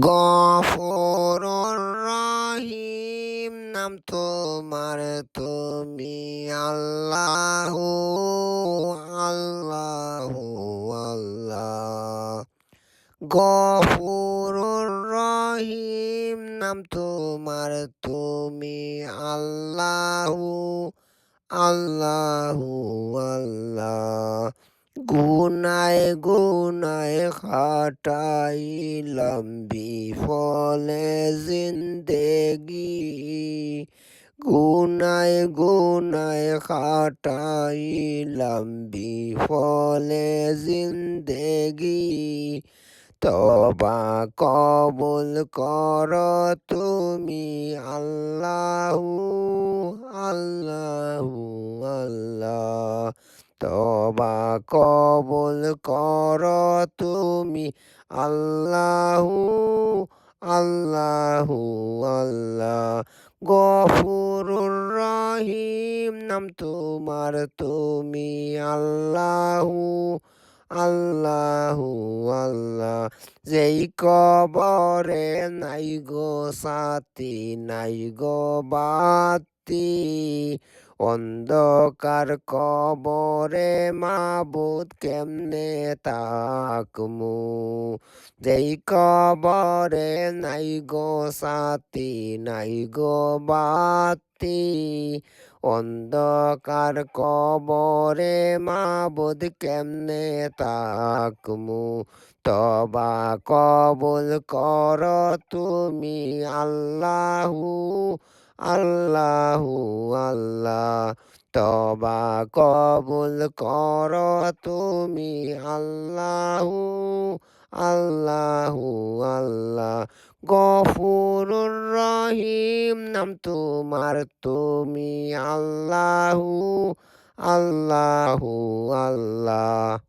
গফুরুর রহিম নাম তোমার, তুমি আল্লাহু আল্লাহু আল্লাহ। গফুরুর রহিম নাম তোমার, তুমি আল্লাহু আল্লাহু আল্লাহ। গুনায় গুনায় খাটাইলাম বিফলে জিন্দেগি, গুনায় গুনায় খাটাইলাম বিফলে জিন্দেগি। তবা কবুল কর তুমি আল্লাহু আল্লাহু আল্লাহ। তবা কবুল কর তুমি আল্লাহু আল্লাহু আল্লাহ। গফুরুর রহিম নাম তোমার, তুমি আল্লাহু আল্লাহু আল্লাহ। যেই কবরে নাই গো সাথী, নাই গো বাতি, অন্ধকার কবরে মাবুদ কেমনে তাকমু। যেই কবরে নাই গো সাথী, নাই গো বাতি, অন্ধকার কবরে মাবুদ কেমনে তাকমু। তবা কবুল কর তুমি আল্লাহু আল্লাহু আল্লাহ। তবা কবুল কর তুমি আল্লাহু আল্লাহু আল্লাহ। গফুরুর রহিম নাম তোমার, তুমি আল্লাহু আল্লাহু আল্লাহ।